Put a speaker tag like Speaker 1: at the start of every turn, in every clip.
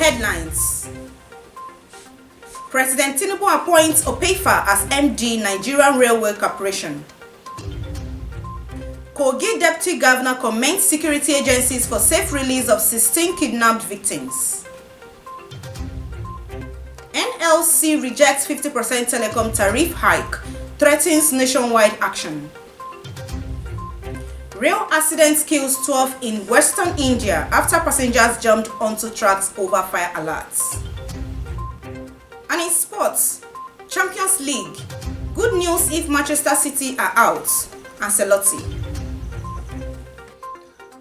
Speaker 1: Headlines. President Tinubu appoints Opeifa as MD Nigerian Railway Corporation. Kogi Deputy Governor commends security agencies for safe release of 16 kidnapped victims. MLC rejects 50% Telecom tariff hike, threatens nationwide action. Rail accident kills 12 in western India after passengers jumped onto tracks over fire alerts. And in sports, Champions League, good news if Manchester City are out, Ancelotti.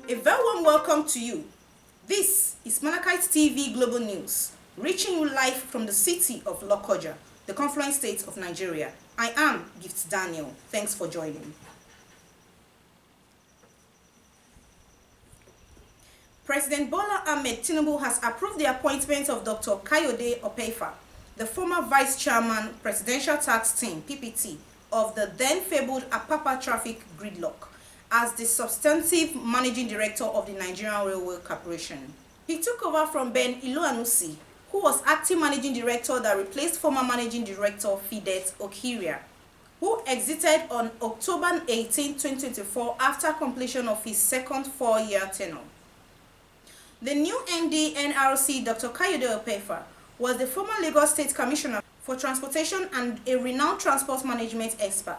Speaker 1: A very warm welcome to you. This is MLC TV Global News, reaching you live from the city of Lokoja, the confluent state of Nigeria. I am Gift Daniel. Thanks for joining. President Bola Ahmed Tinubu has approved the appointment of Dr. Kayode Opeifa, the former Vice Chairman, Presidential Tax Team, PPT, of the then-fabled Apapa Traffic Gridlock, as the substantive Managing Director of the Nigerian Railway Corporation. He took over from Bane, who was acting Managing Director that replaced former Managing Director Fidet Okiria, who exited on October 18, 2024 after completion of his second four-year tenure. The new MD NRC, Dr. Kayode Opeifa, was the former Lagos State Commissioner for Transportation and a renowned transport management expert.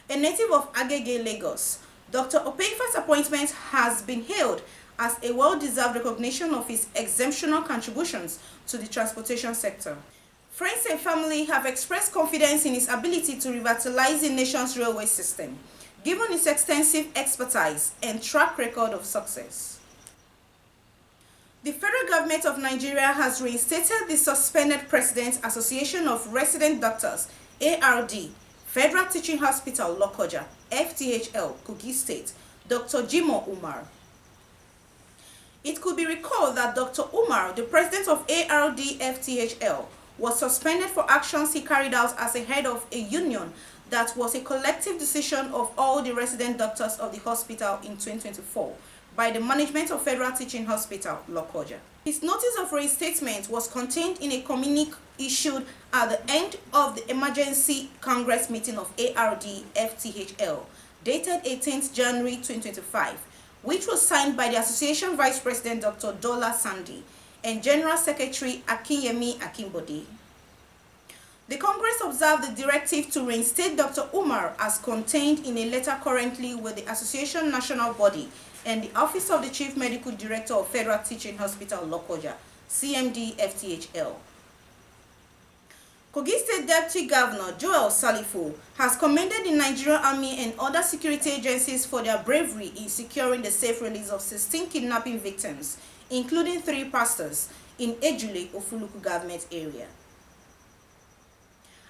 Speaker 1: A native of Agege, Lagos, Dr. Opeifa's appointment has been hailed as a well-deserved recognition of his exceptional contributions to the transportation sector. Friends and family have expressed confidence in his ability to revitalize the nation's railway system, given his extensive expertise and track record of success. The federal government of Nigeria has reinstated the suspended President's Association of Resident Doctors, ARD, Federal Teaching Hospital, Lokoja, FTHL, Kogi State, Dr. Jimo Umar. It could be recalled that Dr. Umar, the president of ARD FTHL, was suspended for actions he carried out as a head of a union that was a collective decision of all the resident doctors of the hospital in 2024 by the management of Federal Teaching Hospital, Lokoja. His notice of reinstatement was contained in a communique issued at the end of the emergency Congress meeting of ARD FTHL, dated 18th January 2025, which was signed by the Association Vice President Dr. Dola Sandi and General Secretary Akinyemi Akimbode. The Congress observed the directive to reinstate Dr. Umar as contained in a letter currently with the Association National Body and the Office of the Chief Medical Director of Federal Teaching Hospital, Lokoja, CMD FTHL. Kogi State Deputy Governor Joel Salifo has commended the Nigerian Army and other security agencies for their bravery in securing the safe release of 16 kidnapping victims, including 3 pastors, in Ejule, Ofuluku government area.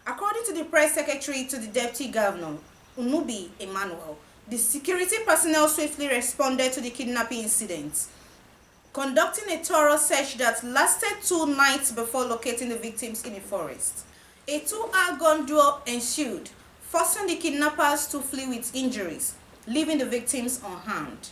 Speaker 1: According to the press secretary to the Deputy Governor, Unubi Emmanuel, the security personnel swiftly responded to the kidnapping incident, conducting a thorough search that lasted 2 nights before locating the victims in a forest. A 2-hour gun duel ensued, forcing the kidnappers to flee with injuries, leaving the victims unharmed.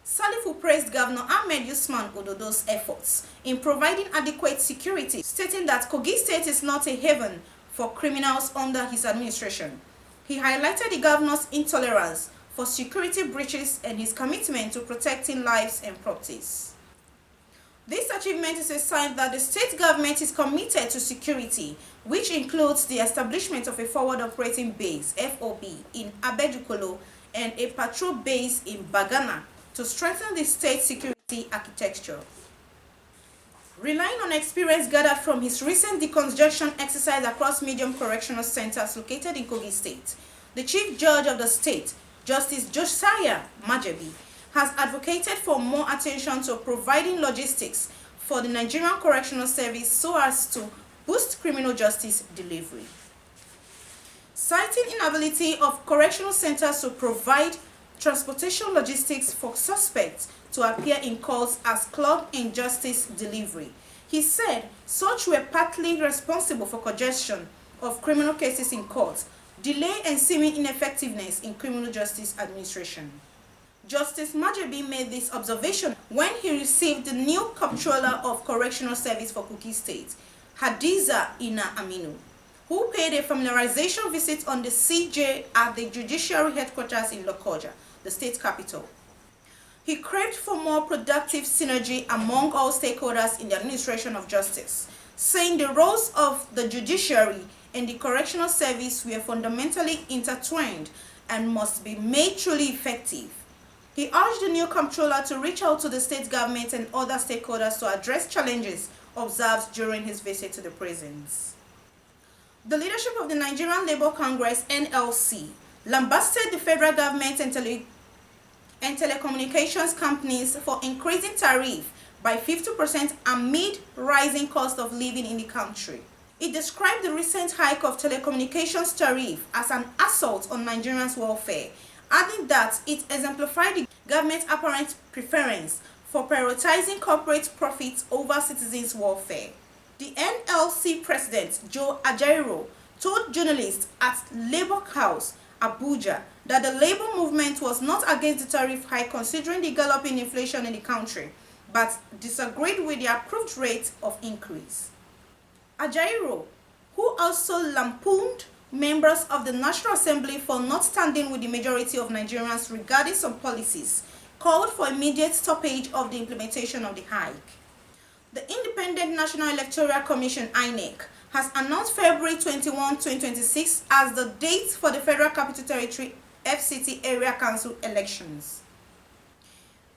Speaker 1: Salifu praised Governor Ahmed Usman Ododo's efforts in providing adequate security, stating that Kogi State is not a haven for criminals under his administration. He highlighted the governor's intolerance for security breaches and his commitment to protecting lives and properties. This achievement is a sign that the state government is committed to security, which includes the establishment of a forward operating base, FOB, in Abedukolo and a patrol base in Bagana to strengthen the state security architecture. Relying on experience gathered from his recent decongestion exercise across medium correctional centers located in Kogi State, the Chief Judge of the state, Justice Josiah Majebi, has advocated for more attention to providing logistics for the Nigerian Correctional Service so as to boost criminal justice delivery. Citing inability of correctional centers to provide transportation logistics for suspects to appear in courts as clogged in justice delivery, he said such were partly responsible for congestion of criminal cases in courts, delay and seeming ineffectiveness in criminal justice administration. Justice Majebi made this observation when he received the new Comptroller of Correctional Service for Kogi State, Hadiza Ina Aminu, who paid a familiarization visit on the CJ at the Judiciary Headquarters in Lokoja, the state capital. He craved for more productive synergy among all stakeholders in the administration of justice, saying the roles of the judiciary and the correctional service were fundamentally intertwined and must be made truly effective. He urged the new comptroller to reach out to the state government and other stakeholders to address challenges observed during his visit to the prisons. The leadership of the Nigerian Labour Congress (NLC) lambasted the federal government and telecommunications companies for increasing tariff by 50% amid rising cost of living in the country. It described the recent hike of telecommunications tariff as an assault on Nigerians' welfare, adding that it exemplified the government's apparent preference for prioritizing corporate profits over citizens' welfare. The NLC president, Joe Ajaero, told journalists at Labour House, Abuja, that the labor movement was not against the tariff hike considering the galloping inflation in the country, but disagreed with the approved rate of increase. Ajaero, who also lampooned members of the National Assembly for not standing with the majority of Nigerians regarding some policies, called for immediate stoppage of the implementation of the hike. The Independent National Electoral Commission (INEC) has announced February 21, 2026 as the date for the Federal Capital Territory FCT Area Council elections.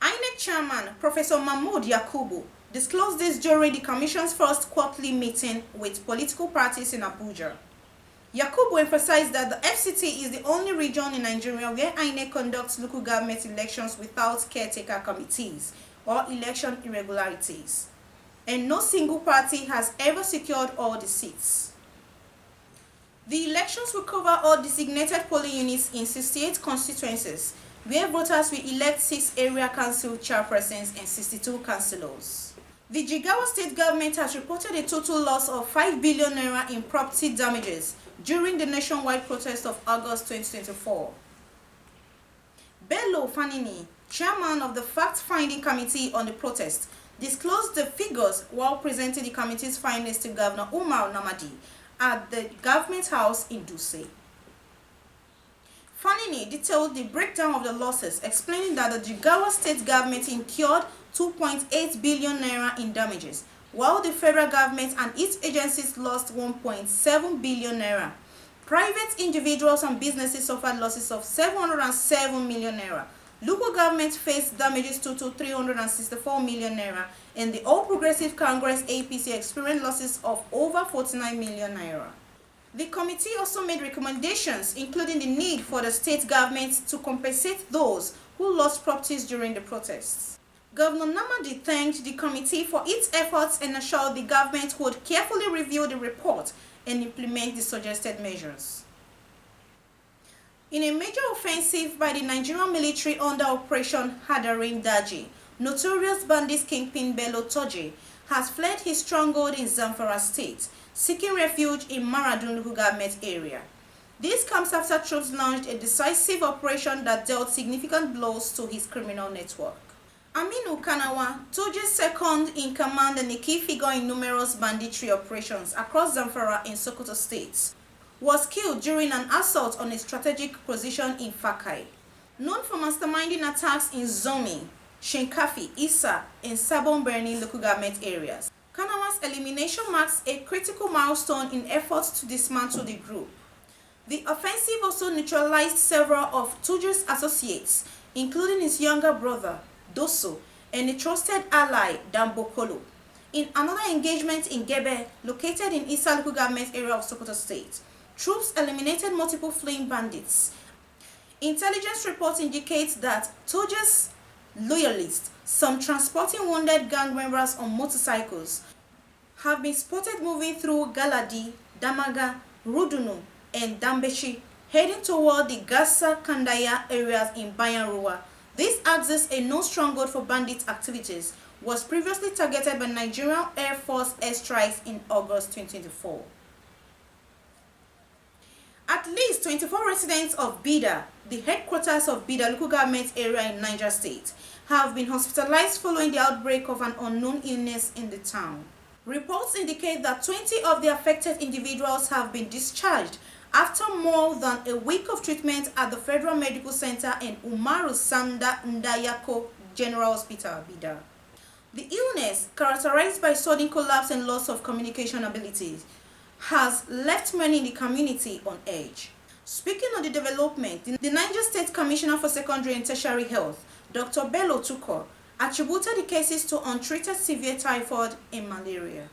Speaker 1: INEC Chairman Professor Mahmood Yakubu disclosed this during the Commission's first quarterly meeting with political parties in Abuja. Yakubu emphasized that the FCT is the only region in Nigeria where INEC conducts local government elections without caretaker committees or election irregularities, and no single party has ever secured all the seats. The elections will cover all designated polling units in 68 constituencies, where voters will elect 6 area council chairpersons and 62 councillors. The Jigawa state government has reported a total loss of 5 billion naira in property damages during the nationwide protest of August 2024. Bello Fanini, chairman of the fact-finding committee on the protest, disclosed the figures while presenting the committee's findings to Governor Umar Namadi at the Government House in Duse. Fanini detailed the breakdown of the losses, explaining that the Jigawa state government incurred 2.8 billion naira in damages, while the federal government and its agencies lost 1.7 billion naira. Private individuals and businesses suffered losses of 707 million naira. Local government faced damages total 364 million naira, and the All Progressive Congress (APC) experienced losses of over 49 million naira. The committee also made recommendations, including the need for the state government to compensate those who lost properties during the protests. Governor Namadi thanked the committee for its efforts and assured the government would carefully review the report and implement the suggested measures. In a major offensive by the Nigerian military under Operation Hadarin Daji, notorious bandits kingpin Bello Turji has fled his stronghold in Zamfara state, seeking refuge in Maradun local government area. This comes after troops launched a decisive operation that dealt significant blows to his criminal network. Aminu Kanawa, Turji's second-in-command and a key figure in numerous banditry operations across Zamfara and Sokoto states, was killed during an assault on a strategic position in Fakai. Known for masterminding attacks in Zomi, Shinkafi, Isa, and Sabon Birni local government areas, Kanawa's elimination marks a critical milestone in efforts to dismantle the group. The offensive also neutralized several of Turji's associates, including his younger brother, Doso, and a trusted ally, Dambokolo. In another engagement in Gebe, located in Isa local government area of Sokoto state, troops eliminated multiple fleeing bandits. Intelligence reports indicate that Turji's loyalists, some transporting wounded gang members on motorcycles, have been spotted moving through Galadi, Damaga, Rudunu, and Dambeshi, heading toward the Gasa Kandaya areas in Bayanruwa. This axis, a known stronghold for bandit activities, was previously targeted by Nigerian Air Force airstrikes in August 2024. At least 24 residents of Bida, the headquarters of Bida local government area in Niger State, have been hospitalized following the outbreak of an unknown illness in the town. Reports indicate that 20 of the affected individuals have been discharged after more than a week of treatment at the Federal Medical Center and Umaru Sanda Ndayako General Hospital, Bida. The illness, characterized by sudden collapse and loss of communication abilities, has left many in the community on edge. Speaking on the development, the Niger State Commissioner for Secondary and Tertiary Health, Dr. Bello Tuko, attributed the cases to untreated severe typhoid and malaria.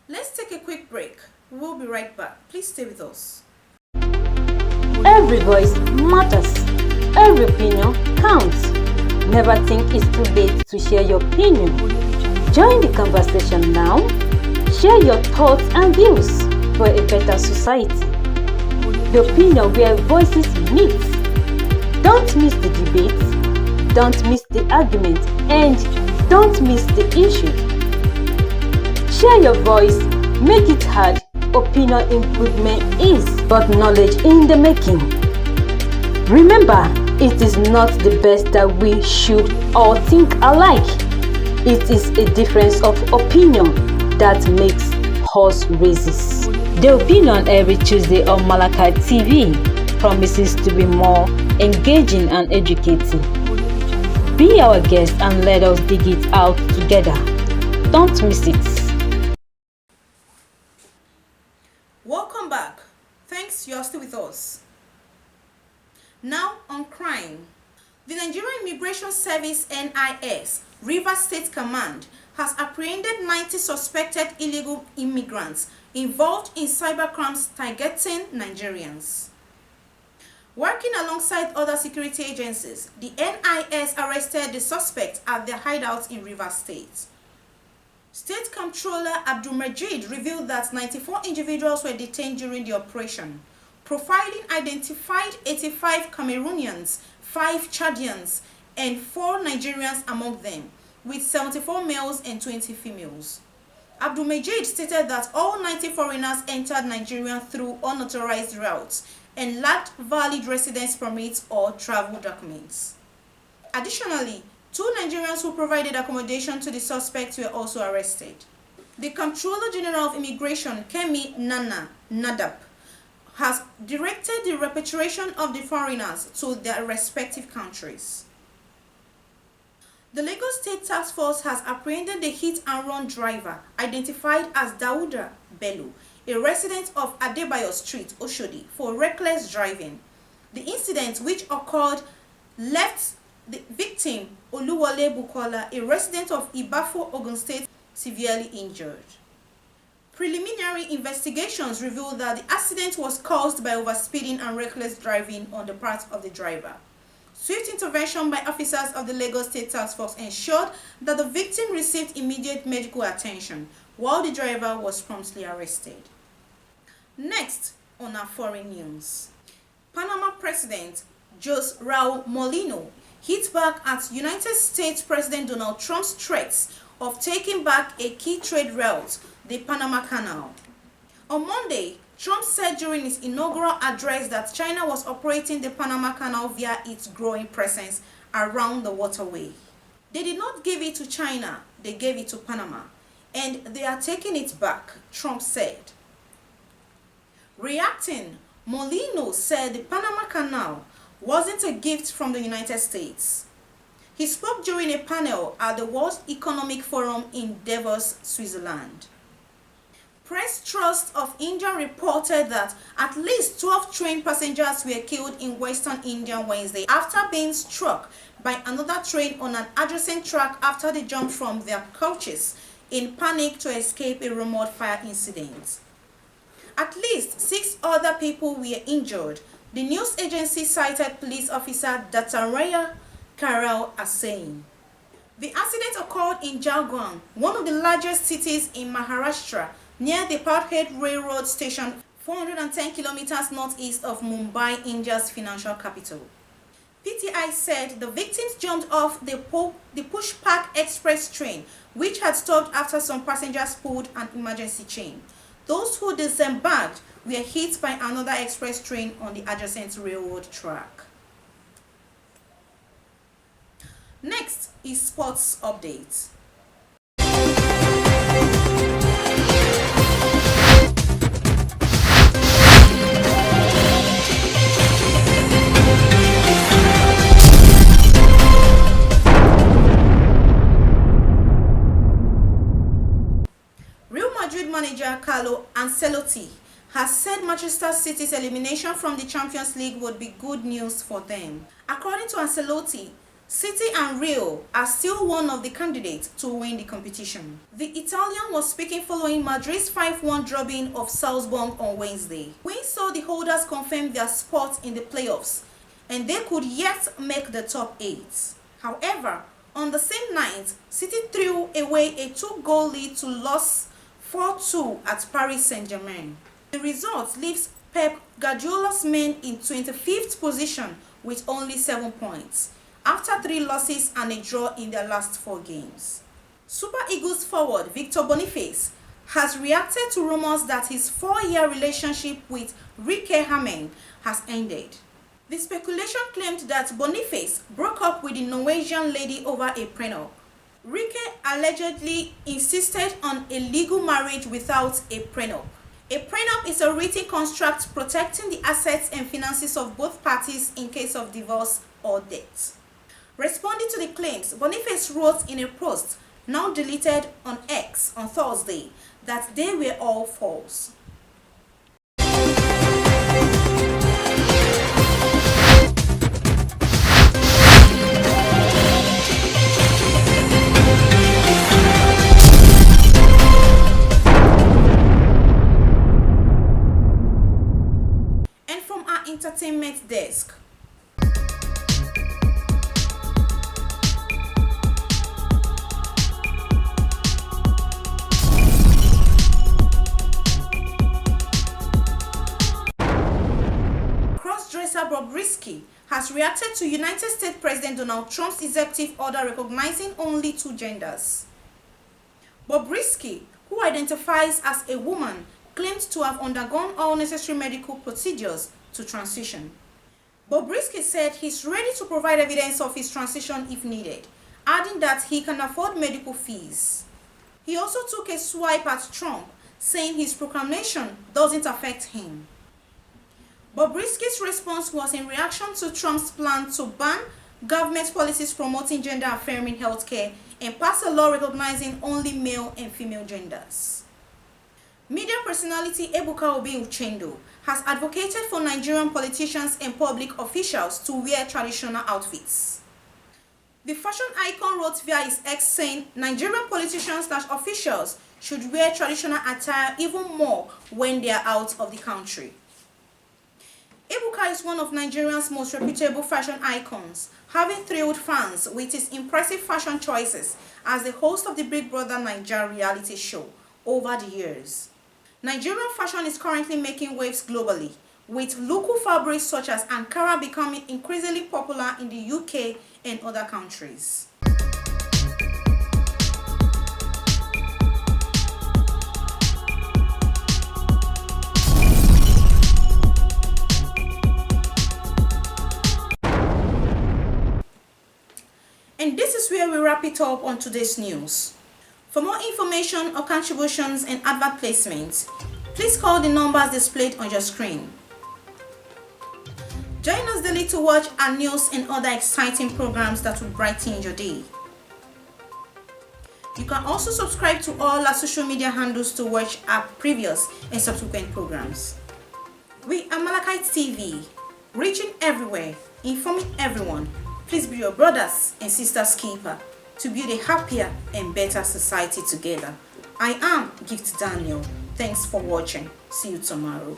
Speaker 1: Let's take a quick break. We'll be right back. Please stay with us.
Speaker 2: Every voice matters. Every opinion counts. Never think it's too late to share your opinion. Join the conversation now. Share your thoughts and views for a better society. The opinion where voices meet. Don't miss the debate, don't miss the argument, and don't miss the issue. Share your voice, make it heard. Opinion improvement is but knowledge in the making. Remember, it is not the best that we should all think alike. It is a difference of opinion that makes horse races. The opinion every Tuesday on MLC TV promises to be more engaging and educating. Be our guest and let us dig it out together. Don't miss it.
Speaker 1: Welcome back. Thanks, you're still with us. Now on crime. The Nigerian Immigration Service NIS Rivers State Command has apprehended 90 suspected illegal immigrants involved in cybercrimes targeting Nigerians. Working alongside other security agencies, the NIS arrested the suspects at their hideouts in Rivers State. State Comptroller Abdulmajid revealed that 94 individuals were detained during the operation. Profiling identified 85 Cameroonians, 5 Chadians, and 4 Nigerians among them, with 74 males and 20 females. Abdulmajid stated that all 90 foreigners entered Nigeria through unauthorized routes and lacked valid residence permits or travel documents. Additionally, 2 Nigerians who provided accommodation to the suspects were also arrested. The Comptroller General of Immigration, Kemi Nana Nadab, has directed the repatriation of the foreigners to their respective countries. The Lagos State Taskforce has apprehended the hit-and-run driver identified as Dauda Bello, a resident of Adebayo Street, Oshodi, for reckless driving. The incident, which occurred, left the victim, Oluwole Bukola, a resident of Ibafo, Ogun State, severely injured. Preliminary investigations revealed that the accident was caused by overspeeding and reckless driving on the part of the driver. Swift intervention by officers of the Lagos State Task Force ensured that the victim received immediate medical attention, while the driver was promptly arrested. Next, on our foreign news. Panama President Jose Raul Mulino hit back at United States President Donald Trump's threats of taking back a key trade route, the Panama Canal. On Monday, Trump said during his inaugural address that China was operating the Panama Canal via its growing presence around the waterway. They did not give it to China, they gave it to Panama, and they are taking it back, Trump said. Reacting, Mulino said the Panama Canal wasn't a gift from the United States. He spoke during a panel at the World Economic Forum in Davos, Switzerland. Press Trust of India reported that at least 12 train passengers were killed in Western India Wednesday after being struck by another train on an adjacent track after they jumped from their coaches in panic to escape a rumored fire incident. At least 6 other people were injured, the news agency cited police officer Dataraya Karel as saying. The accident occurred in Jalgaon, one of the largest cities in Maharashtra, near the Padhead Railroad Station, 410 kilometers northeast of Mumbai, India's financial capital. PTI said the victims jumped off the Pushpak Express train, which had stopped after some passengers pulled an emergency chain. Those who disembarked were hit by another express train on the adjacent railroad track. Next is sports updates. Real Madrid manager Carlo Ancelotti has said Manchester City's elimination from the Champions League would be good news for them. According to Ancelotti, City and Real are still one of the candidates to win the competition. The Italian was speaking following Madrid's 5-1 drubbing of Salzburg on Wednesday. We saw the holders confirm their spot in the playoffs, and they could yet make the top 8. However, on the same night, City threw away a 2-goal lead to lose 4-2 at Paris Saint-Germain. The result leaves Pep Guardiola's men in 25th position with only 7 points, after 3 losses and a draw in their last 4 games. Super Eagles forward Victor Boniface has reacted to rumors that his 4-year relationship with Rike Hammen has ended. The speculation claimed that Boniface broke up with the Norwegian lady over a prenup. Rike allegedly insisted on a legal marriage without a prenup. A prenup is a written contract protecting the assets and finances of both parties in case of divorce or death. Responding to the claims, Boniface wrote in a post, now deleted on X on Thursday, that they were all false. And from our entertainment desk, Bobrisky has reacted to United States President Donald Trump's executive order recognizing only 2 genders. Bobrisky, who identifies as a woman, claimed to have undergone all necessary medical procedures to transition. Bobrisky said he's ready to provide evidence of his transition if needed, adding that he can afford medical fees. He also took a swipe at Trump, saying his proclamation doesn't affect him. Bobrisky's response was in reaction to Trump's plan to ban government policies promoting gender-affirming healthcare and pass a law recognizing only male and female genders. Media personality Ebuka Obi Uchendu has advocated for Nigerian politicians and public officials to wear traditional outfits. The fashion icon wrote via his X saying Nigerian politicians/officials should wear traditional attire even more when they are out of the country. Ebuka is one of Nigeria's most reputable fashion icons, having thrilled fans with his impressive fashion choices as the host of the Big Brother Niger reality show over the years. Nigerian fashion is currently making waves globally, with local fabrics such as Ankara becoming increasingly popular in the UK and other countries. And this is where we wrap it up on today's news. For more information or contributions and advert placements, please call the numbers displayed on your screen. Join us daily to watch our news and other exciting programs that will brighten your day. You can also subscribe to all our social media handles to watch our previous and subsequent programs. We are MLC TV, reaching everywhere, informing everyone. Please be your brothers and sisters keeper to build a happier and better society together. I am Gift Daniel. Thanks for watching. See you tomorrow.